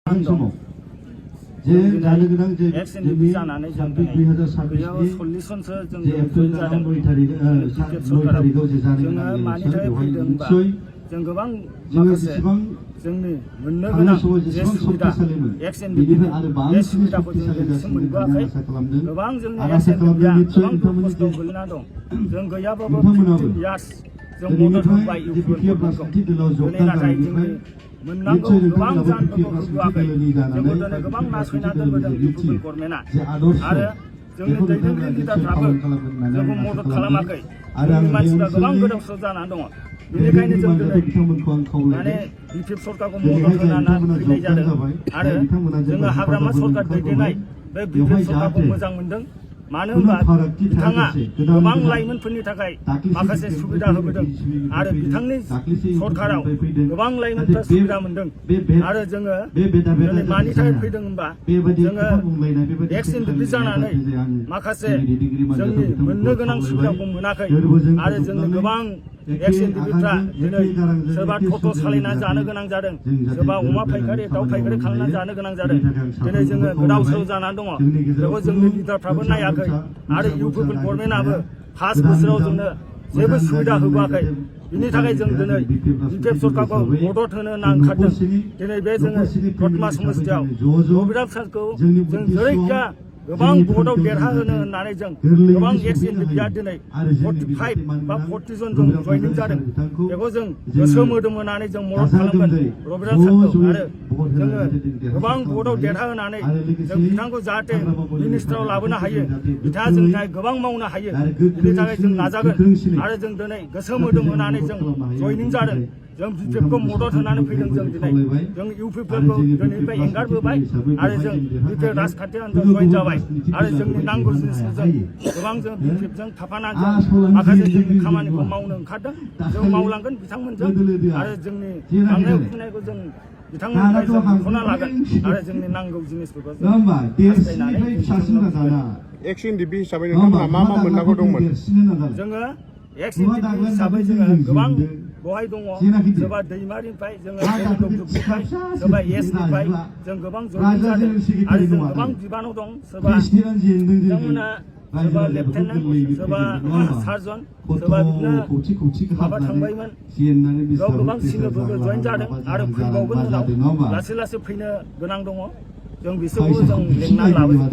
한 समाव जे जानो गोनां जे जोंनि 2024 जे एप्रिल दानाव 9 तारिखआव जे जानो गोनां इलेक्सन बेवहाय निश्चय जों गोबां जोङो जेसेबां जोंनि मोननो गोनां जे सुबिदा बेनिफ्राय आरो बांसिन शक्तिशाली जासिगोन होननानै आसा खालामदों आरो आसा खालामदों निश्चय नोंथांमोननि जों गैयाबाबो जों मदद होबाय बिपिएफ राजखान्थि दलाव जगदान जानायनिफ्राय मोननांगौ गोबां जानफोरखौ होबोआखै जोंबो दिनै गोबां नासयना दोनबोदों इउपिपिएल गभर्नमेन्टआ आरो जोंनि दैदेनगिरि लिडारफ्राबो जोंखौ मदद खालामाखै जोंनि मानसिफ्रा गोबां गोदाव सोराव जानानै दङ बेनिखायनो जों दिनै माने बिपिएफ सरकारखौ मदद होनानै फैनाय जादों आरो जोङो हाग्रामा सरकार दैदेननाय बे बिपिएफ सरकारखौ मोजां मोनदों मानो होनबा बिथाङा गोबां लाइमोनफोरनि थाखाय माखासे सुबिदा होबोदों आरो बिथांनि सरकाराव गोबां लाइमोनफ्रा सुबिदा मोनदों आरो जोङो दिनै मानि थाखाय फैदों होनबा जोङो एक्स एमपिपि जानानै माखासे जोंनि मोननो गोनां सुबिदाखौ मोनाखै आरो जोंनो गोबां एक्स एमपिपिफ्रा दिनै सोरबा ट'ट' सालायनानै जानो गोनां जादों सोरबा अमा फायखारि दाउ फायखारि खालामनानै जानो गोनां जादों दिनै जोङो गोदाव सोराव जानानै दङ बेखौ जोंनि लिडारफ्राबो नायाखै आरो इउपिपिएल गभर्नमेन्टआबो 5 बोसोराव जोंनो जेबो सुबिदा होबोआखै बिनि थाखाय जों दिनै बिपिएफ सरकारखौ मदद होनो होनना ओंखारदों दिनै बे जोङो दतमा समस्तियाव रबिराम सारखौ जों जेरैखिया गोबां भटआव देरहाहोनो होननानै जों गोबां एक्स एमपिपिआ दिनै 45 बा 40 जन जों जयनिं जादों बेखौ जों गोसो मोदोम होनानै जों मदद खालामगोन रबिराम सारखौ आरो जोङो गोबां भटआव देरहाहोनानै जों बिथांखौ जाहाथे मिनिस्टाराव लाबोनो हायो बिथाङा जोंनि थाखाय गोबां मावनो हायो बिनि थाखाय जों नाजागोन आरो जों दिनै गोसो मोदोम होनानै जों जयनिं जादों जों बिपिएफखौ मदद होनानै फैदों जों दिनै जों इउपिपिएलखौ दिनैनिफ्राय एंगारबोबाय आरो जों बिपिएफ राजखान्थि हान्जायाव जयन जाबाय आरो जोंनि नांगौ जिनिसखौ जों गोबां जों बिपिएफजों थाफानानै जों माखासे जोंनि खामानिखौ मावनो ओंखारदों जों मावलांगोन बिथांमोनजों आरो जोंनि थांनाय फैनायखौ जों बिथांमोननिफ्राय जों बिख'ना लागोन आरो जोंनि नांगौ जिनिसफोरखौ जों हास्थायनानै एक्स एमपिपि हिसाबै नोंथांमोनहा मा मोननांगौ दंमोन जोङो एक्स एमपिपि हिसाबै जोङो गोबां बहाय दङ सोरबा दैमारिनिफ्राय जोङो सोरबा एसनिफ्राय जों गोबां जयनिं जादों आरो जों गोबां बिबानाव दं सोरबा बिथांमोना सोरबा लेफ्टेनेन्ट सोरबा सार्जन सोरबा बिदिनो माबा थांबायमोन बेयाव गोबां सिनियरफोरबो जयेन जादों आरो फैबावगोन उनाव लासै लासै फैनो गोनां दङ जों बिसोरखौ जों लेंनानै लाबोयो